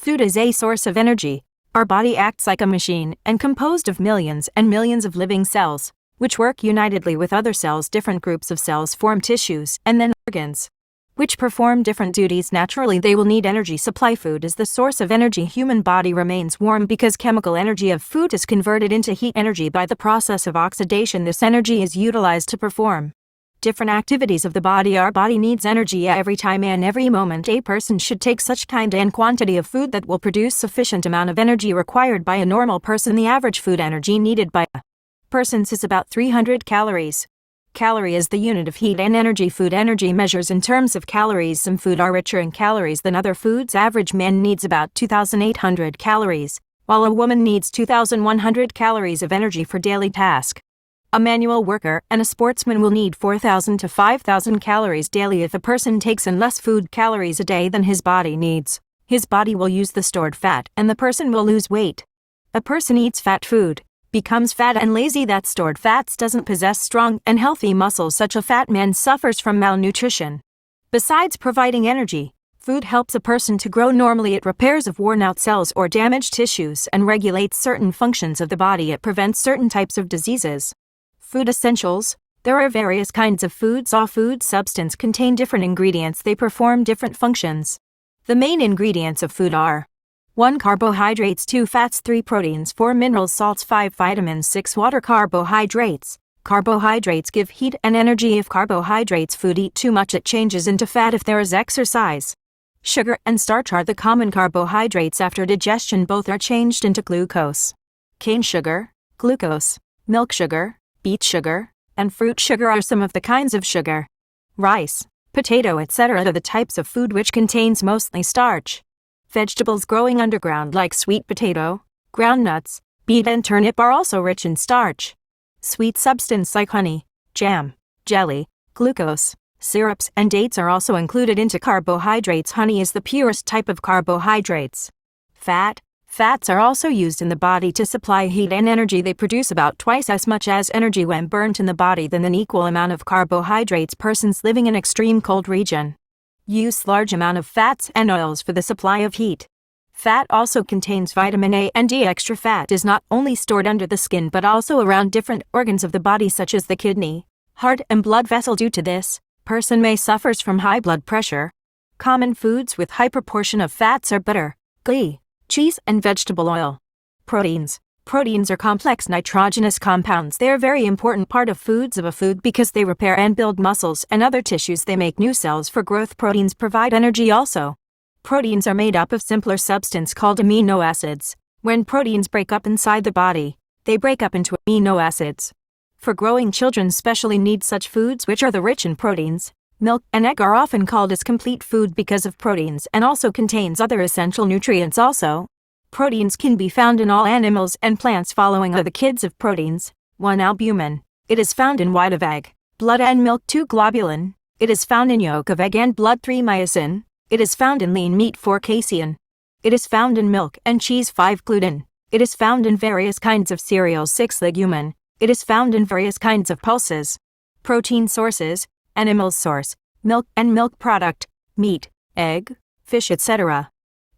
Food is a source of energy. Our body acts like a machine and composed of millions and millions of living cells, which work unitedly with other cells. Different groups of cells form tissues and then organs, which perform different duties. Naturally, they will need energy supply. Food is the source of energy. Human body remains warm because chemical energy of food is converted into heat energy by the process of oxidation. This energy is utilized to perform different activities of the body. Our body needs energy every time and every moment. A person should take such kind and quantity of food that will produce sufficient amount of energy required by a normal person. The average food energy needed by a person is about 300 calories. Calorie is the unit of heat and energy. Food energy measures in terms of calories. Some food are richer in calories than other foods. Average man needs about 2,800 calories, while a woman needs 2,100 calories of energy for daily task. A manual worker and a sportsman will need 4,000 to 5,000 calories daily. If a person takes in less food calories a day than his body needs, his body will use the stored fat and the person will lose weight. A person eats fat food, becomes fat and lazy. That stored fats doesn't possess strong and healthy muscles. Such a fat man suffers from malnutrition. Besides providing energy, food helps a person to grow normally. It repairs of worn out cells or damaged tissues and regulates certain functions of the body. It prevents certain types of diseases. Food essentials. There are various kinds of foods. All food substance contain different ingredients. They perform different functions. The main ingredients of food are 1. Carbohydrates, 2. Fats, 3. Proteins, 4. Minerals, salts, 5. Vitamins, 6. Water. Carbohydrates. Carbohydrates give heat and energy. If carbohydrates food eat too much, it changes into fat if there is exercise. Sugar and starch are the common carbohydrates. After digestion, both are changed into glucose. Cane sugar, glucose, milk sugar, beet sugar, and fruit sugar are some of the kinds of sugar. Rice, potato, etc. are the types of food which contains mostly starch. Vegetables growing underground like sweet potato, groundnuts, beet and turnip are also rich in starch. Sweet substance like honey, jam, jelly, glucose, syrups and dates are also included into carbohydrates. Honey is the purest type of carbohydrates. Fats are also used in the body to supply heat and energy. They produce about twice as much as energy when burnt in the body than an equal amount of carbohydrates. Persons living in extreme cold region use large amount of fats and oils for the supply of heat. Fat also contains vitamin A and D. Extra fat is not only stored under the skin but also around different organs of the body such as the kidney, heart and blood vessel. Due to this, person may suffers from high blood pressure. Common foods with high proportion of fats are butter, ghee, cheese and vegetable oil. Proteins. Proteins are complex nitrogenous compounds. They are a very important part of foods of a food because they repair and build muscles and other tissues. They make new cells for growth. Proteins provide energy also. Proteins are made up of simpler substance called amino acids. When proteins break up inside the body, they break up into amino acids. For growing children especially need such foods which are the rich in proteins. Milk and egg are often called as complete food because of proteins and also contains other essential nutrients also. Proteins can be found in all animals and plants. Following are the kinds of proteins. 1. Albumin. It is found in white of egg, blood and milk. 2. Globulin. It is found in yolk of egg and blood. 3. Myosin. It is found in lean meat. 4. Casein. It is found in milk and cheese. 5. Gluten. It is found in various kinds of cereals. 6. Legumin. It is found in various kinds of pulses. Protein sources. Animal source, milk and milk product, meat, egg, fish, etc.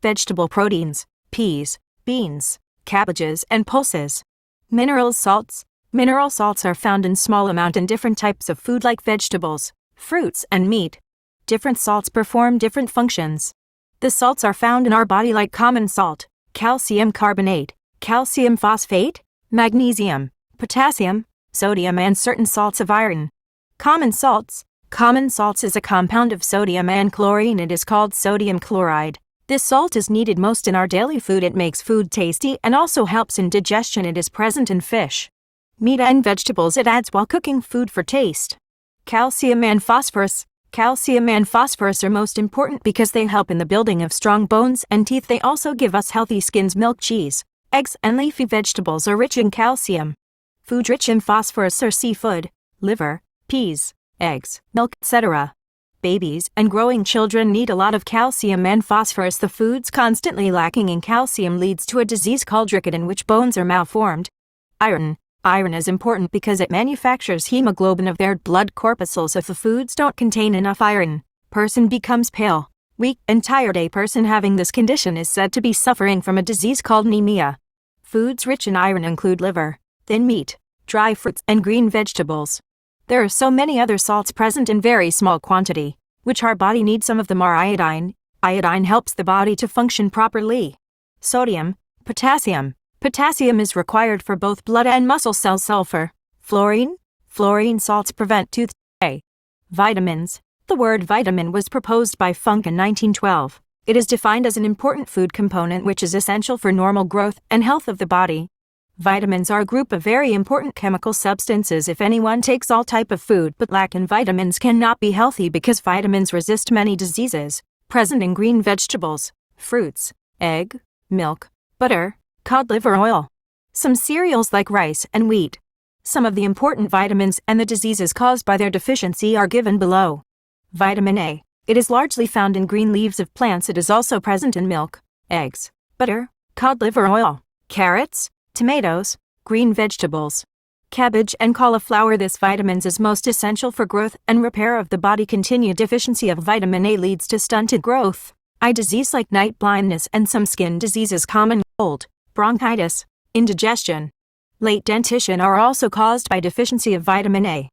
Vegetable proteins, peas, beans, cabbages and pulses. Mineral salts. Mineral salts are found in small amount in different types of food like vegetables, fruits and meat. Different salts perform different functions. The salts are found in our body like common salt, calcium carbonate, calcium phosphate, magnesium, potassium, sodium and certain salts of iron. Common salts. Common salts is a compound of sodium and chlorine. It is called sodium chloride. This salt is needed most in our daily food. It makes food tasty and also helps in digestion. It is present in fish, meat and vegetables. It adds while cooking food for taste. Calcium and phosphorus. Calcium and phosphorus are most important because they help in the building of strong bones and teeth. They also give us healthy skins. Milk, cheese, eggs and leafy vegetables are rich in calcium. Food rich in phosphorus are seafood, liver, peas, eggs, milk, etc. Babies and growing children need a lot of calcium and phosphorus. The foods constantly lacking in calcium leads to a disease called rickets in which bones are malformed. Iron. Iron is important because it manufactures hemoglobin of their blood corpuscles. If the foods don't contain enough iron, person becomes pale, Weak and tired. A person having this condition is said to be suffering from a disease called anemia. Foods rich in iron include liver, thin meat, dry fruits, and green vegetables. There are so many other salts present in very small quantity, which our body needs. Some of them are iodine. Iodine helps the body to function properly. Sodium, potassium. Potassium is required for both blood and muscle cells. Sulfur, fluorine. Fluorine salts prevent tooth decay. Vitamins. The word vitamin was proposed by Funk in 1912. It is defined as an important food component which is essential for normal growth and health of the body. Vitamins are a group of very important chemical substances. If anyone takes all type of food but lack in vitamins cannot be healthy, because vitamins resist many diseases. Present in green vegetables, fruits, egg, milk, butter, cod liver oil. Some cereals like rice and wheat. Some of the important vitamins and the diseases caused by their deficiency are given below. Vitamin A. It is largely found in green leaves of plants. It is also present in milk, eggs, butter, cod liver oil, carrots, tomatoes, green vegetables, cabbage and cauliflower. This vitamins is most essential for growth and repair of the body. Continued deficiency of vitamin A leads to stunted growth, eye disease like night blindness, and some skin diseases, common cold, bronchitis, indigestion. Late dentition are also caused by deficiency of vitamin A.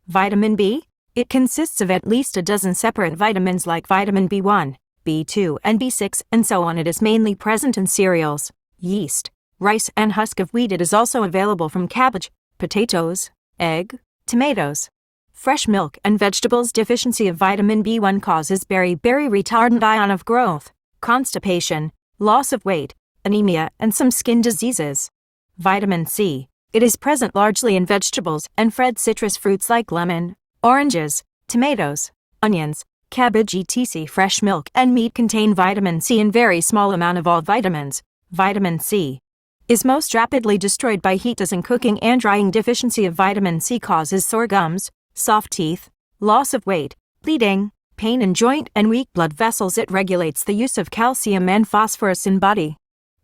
Vitamin B. It consists of at least a dozen separate vitamins like vitamin B1, B2 and B6 and so on. It is mainly present in cereals, yeast, rice and husk of wheat. It is also available from cabbage, potatoes, egg, tomatoes, fresh milk and vegetables. Deficiency of vitamin B1 causes beriberi retardant ion of growth, constipation, loss of weight, anemia and some skin diseases. Vitamin C. It is present largely in vegetables and fried citrus fruits like lemon, oranges, tomatoes, onions, cabbage etc. Fresh milk and meat contain vitamin C in very small amount. Of all vitamins, vitamin C is most rapidly destroyed by heat, as in cooking and drying. Deficiency of vitamin C causes sore gums, soft teeth, loss of weight, bleeding, pain in joint and weak blood vessels. It regulates the use of calcium and phosphorus in body.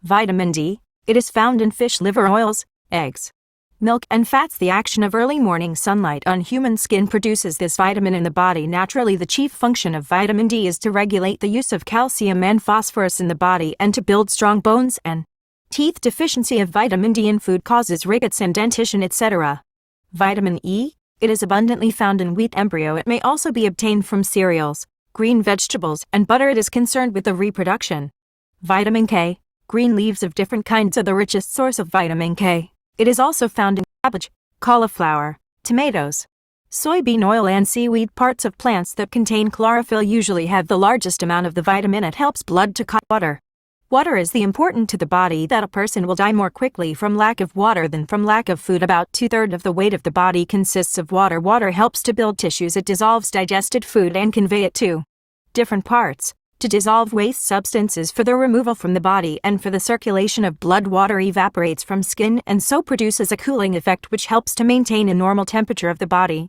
Vitamin D. It is found in fish liver oils, eggs, milk and fats. The action of early morning sunlight on human skin produces this vitamin in the body naturally. The chief function of vitamin D is to regulate the use of calcium and phosphorus in the body and to build strong bones and teeth. Deficiency of vitamin D in food causes rickets and dentition, etc. Vitamin E. It is abundantly found in wheat embryo. It may also be obtained from cereals, green vegetables and butter. It is concerned with the reproduction. Vitamin K. Green leaves of different kinds are the richest source of vitamin K. It is also found in cabbage, cauliflower, tomatoes, soybean oil and seaweed. Parts of plants that contain chlorophyll usually have the largest amount of the vitamin. It helps blood to clot. Water. Water is the important to the body that a person will die more quickly from lack of water than from lack of food. About 2/3 of the weight of the body consists of water. Water helps to build tissues. It dissolves digested food and convey it to different parts. To dissolve waste substances for their removal from the body and for the circulation of blood. Water evaporates from skin and so produces a cooling effect which helps to maintain a normal temperature of the body.